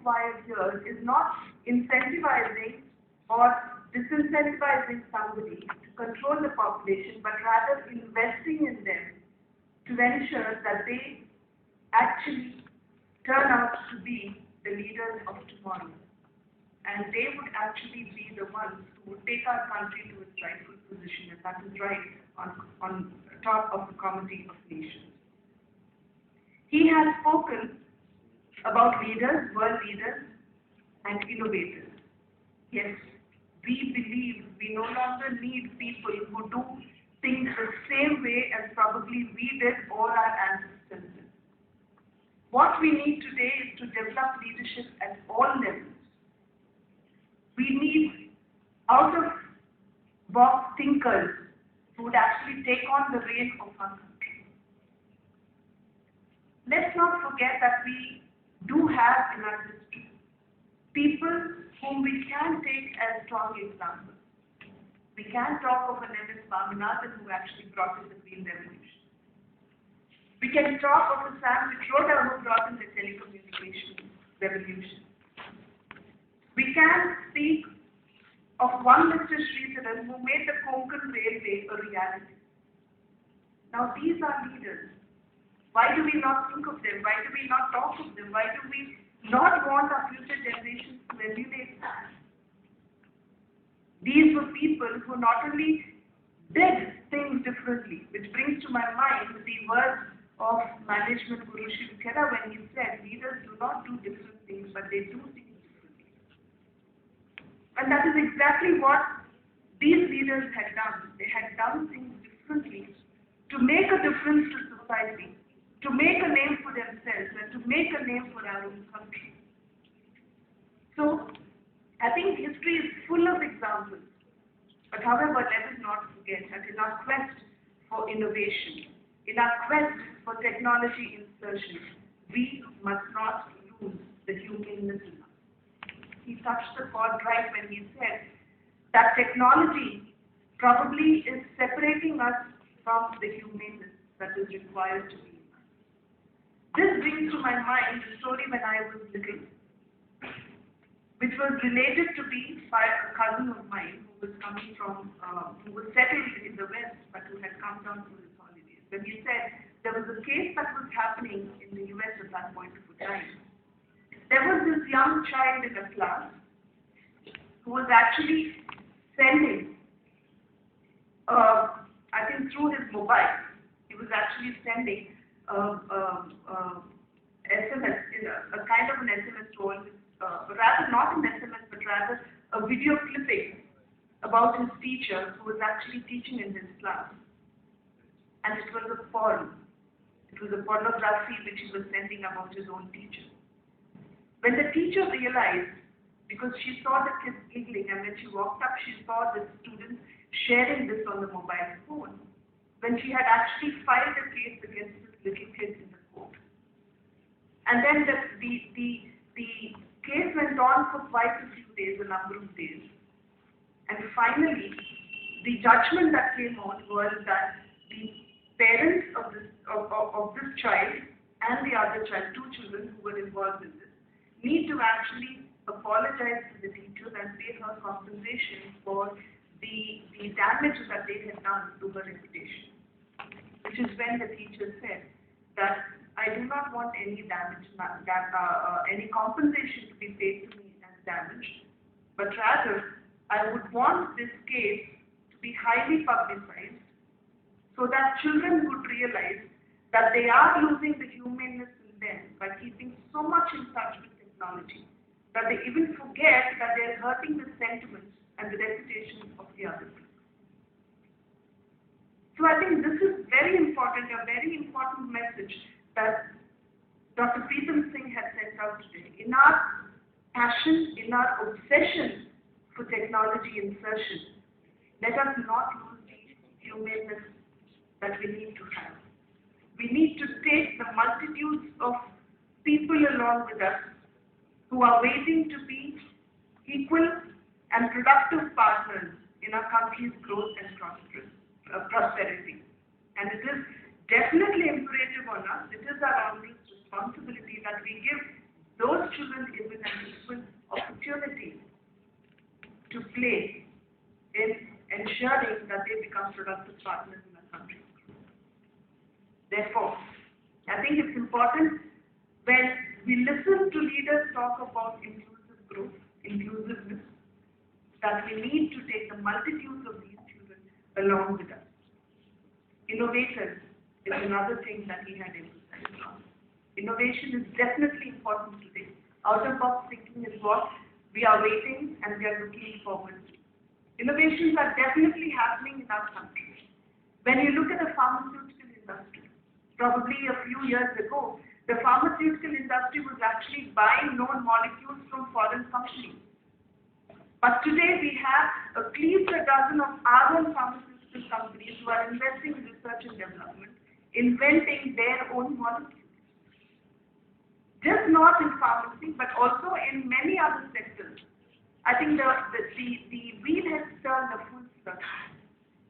required here is not incentivizing or disincentivizing somebody to control the population, but rather investing in them to ensure that they actually turn out to be the leaders of tomorrow. And they would actually be the ones who would take our country to its rightful position, and that is right on top of the Committee of Nations. He has spoken about leaders, world leaders, and innovators. Yes, we believe we no longer need people who do things the same way as probably we did or our ancestors did. What we need today is to develop leadership at all levels. We need out-of-box thinkers who would actually take on the reins of our country. Let's not forget that we do have in our history people whom we can take as strong examples. We can talk of an M.S. Swaminathan who actually brought in the Green Revolution. We can talk of a Sam Pitroda who brought in the telecommunication revolution. We can speak of one Mr. Sridharan who made the Konkan Railway a reality. Now these are leaders. Why do we not think of them? Why do we not talk of them? Why do we not want our future generations to emulate that? These were people who not only did things differently, which brings to my mind the words of management Guru Shiv Khera when he said, leaders do not do different things, but they do things differently. And that is exactly what these leaders had done. They had done things differently to make a difference to society, to make a name for themselves, and to make a name for our own country. So, I think history is full of examples. But however, let us not forget that in our quest for innovation, in our quest for technology insertion, we must not lose the humanness in us. He touched the chord right when he said that technology probably is separating us from the humanness that is required to be. This brings to my mind the story when I was little, which was related to me by a cousin of mine who was coming from, who was settled in the West, but who had come down for his holidays. When he said there was a case that was happening in the US at that point of time. There was this young child in a class who was actually sending, I think through his mobile, he was actually sending SMS, a kind of an SMS to all his, rather not an SMS, but rather a video clipping about his teacher who was actually teaching in his class. And it was a porn. It was a pornography which he was sending about his own teacher. When the teacher realized, because she saw the kids giggling, and when she walked up, she saw the students sharing this on the mobile phone, when she had actually filed a case against this little kid in the court. And then the case went on for quite a few days, a number of days. And finally, the judgment that came on was that the parents of this child and the other child, two children who were involved in this, need to actually apologize to the teacher and pay her compensation for the damage that they had done to her reputation. Which is when the teacher said that I do not want any damage, any compensation to be paid to me as damage, but rather I would want this case to be highly publicized so that children would realize that they are losing the humanness in them by keeping so much in touch with technology that they even forget that they are hurting the sentiments and the reputation of the other people. So I think this is very important, a very important message that Dr. Pritam Singh has sent out today. In our passion, in our obsession for technology insertion, let us not lose the humanness that we need to have. We need to take the multitudes of people along with us who are waiting to be equal and productive partners in our country's growth and prosperity. And it is definitely imperative on us, it is our onerous responsibility that we give those children given an equal opportunity to play in ensuring that they become productive partners in our country. Therefore, I think it's important when we listen to leaders talk about inclusive growth, inclusiveness, that we need to take the multitudes of these children along with us. Innovators is another thing that he had emphasized on. Innovation is definitely important today. Out-of-box thinking is what we are waiting and we are looking forward to. Innovations are definitely happening in our country. When you look at the pharmaceutical industry, probably a few years ago, the pharmaceutical industry was actually buying known molecules from foreign companies. But today we have at least a dozen of our own pharmaceutical companies who are investing in research and development, inventing their own molecules. Just not in pharmacy, but also in many other sectors. I think the wheel has turned a full circle.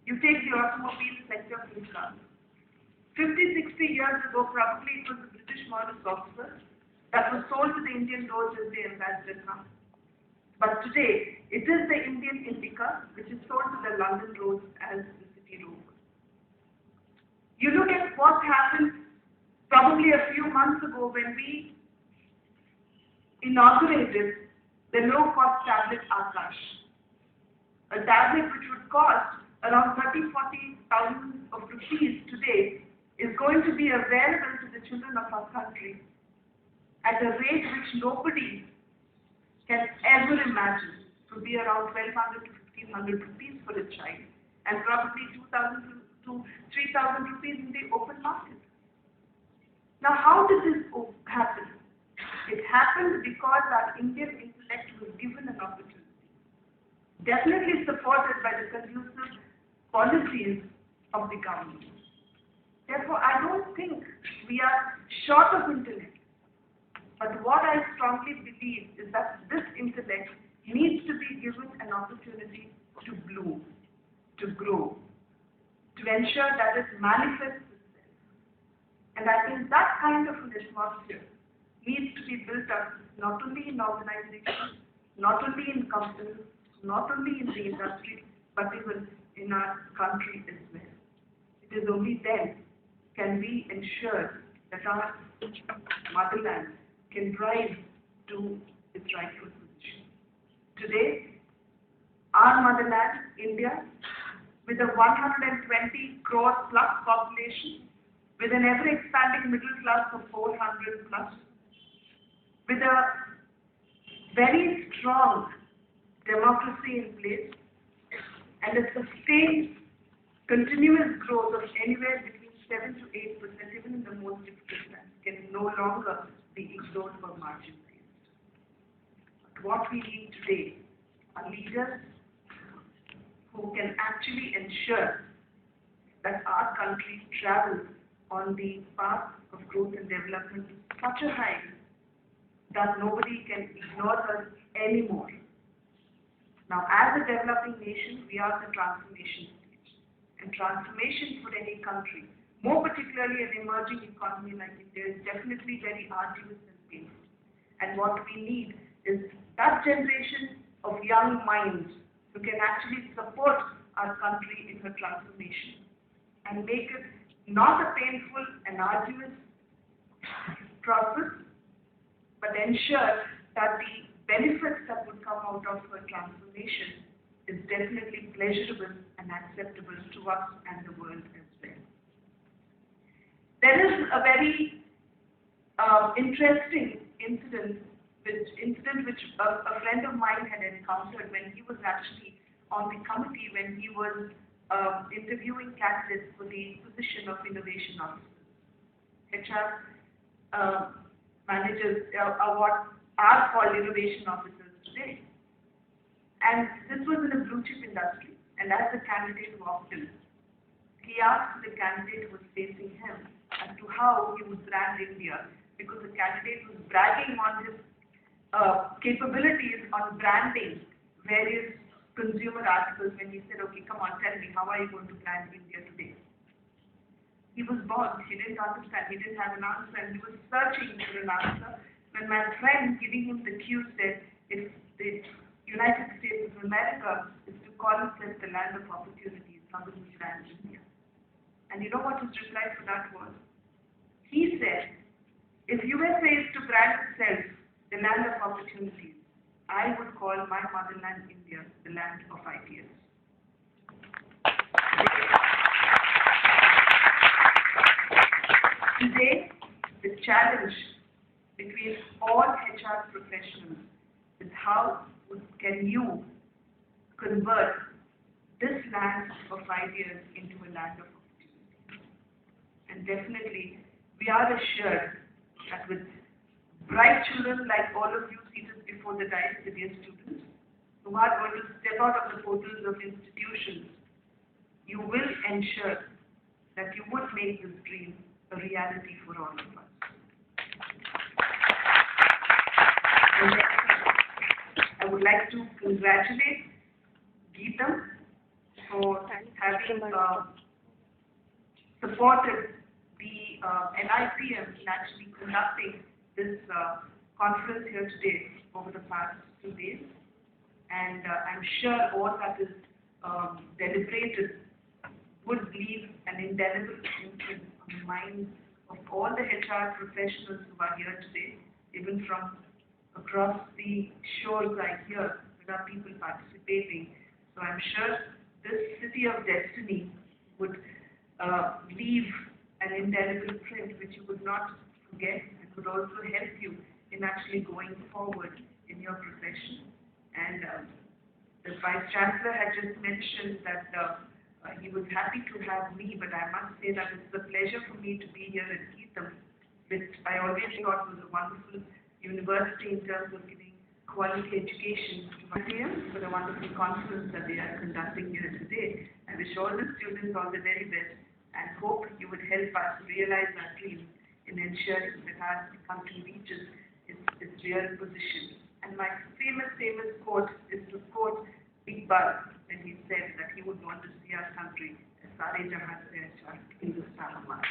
You take the automobile sector, for example. 50, 60 years ago, probably it was the British Morris Officer that was sold to the Indian roads as the ambassador car. But today, it is the Indian Indica which is sold to the London roads as the City Rover. You look at what happened probably a few months ago when we inaugurated the low-cost tablet Akash. A tablet which would cost around 30,000-40,000 of rupees today is going to be available to the children of our country at a rate which nobody can ever imagine, to be around 1,200 to 1,500 rupees for a child, and probably 2,000 to 3,000 rupees in the open market. Now, how did this happen? It happened because our Indian intellect was given an opportunity, definitely supported by the conducive policies of the government. Therefore, I don't think we are short of intellect. But what I strongly believe is that this intellect needs to be given an opportunity to bloom, to grow, to ensure that it manifests itself. And I think that kind of an atmosphere needs to be built up not only in organizations, not only in companies, not only in the industry, but even in our country as well. It is only then can we ensure that our motherland can rise to its rightful position. Today, our motherland, India, with a 120 crore plus population, with an ever-expanding middle class of 400 plus, with a very strong democracy in place, and a sustained continuous growth of anywhere between 7 to 8%, even in the most difficult times, can no longer be ignored or marginalized. But what we need today are leaders who can actually ensure that our country travels on the path of growth and development to such a height that nobody can ignore us anymore. Now, as a developing nation, we are the transformation stage. And transformation for any country, more particularly an emerging economy like India, is definitely very arduous and painful. And what we need is that generation of young minds who can actually support our country in her transformation and make it not a painful and arduous process, but ensure that the benefits that would come out of her transformation is definitely pleasurable and acceptable to us and the world as well. There is a very interesting incident which a friend of mine had encountered when he was actually on the committee when he was interviewing candidates for the position of innovation officer. HR managers are what are called innovation officers today. And this was in a blue chip industry. And as the candidate walked in, he asked the candidate who was facing him as to how he would brand India, because the candidate was bragging on his capabilities on branding various consumer articles when he said, okay, come on, tell me, how are you going to brand India today? He was bored, he didn't understand, he didn't have an answer, and he was searching for an answer when my friend giving him the cue said, if the United States of America is to call itself the land of opportunity, somebody ran India. And you know what his reply to that was? He said, if USA is to brand itself the land of opportunities, I would call my motherland India the land of ideas. Today, the challenge between all HR professionals is how can you convert this land of ideas into a land of opportunity. And definitely, we are assured that with bright children like all of you seated before the dais, the dear students, who are going to step out of the portals of institutions, you will ensure that you would make this dream a reality for all of us. And I would like to congratulate Geetam for having supported the NIPM in actually conducting this conference here today over the past 2 days. And I'm sure all that is deliberated would leave an indelible imprint on the minds of all the HR professionals who are here today, even from across the shores I hear there are people participating. So I'm sure this city of destiny would leave an indelible print which you would not forget and would also help you in actually going forward in your profession. And the Vice Chancellor had just mentioned that he was happy to have me, but I must say that it's a pleasure for me to be here at Geetam, which I always thought was a wonderful university in terms of giving quality education to my students for the wonderful conference that they are conducting here today. I wish all the students all the very best and hope you would help us realize our dreams in ensuring that our country reaches its real position. And my famous quote is to quote Iqbal when he said that he would want to see our country as Sare Jahan Se Acha, Hindustan Hamara.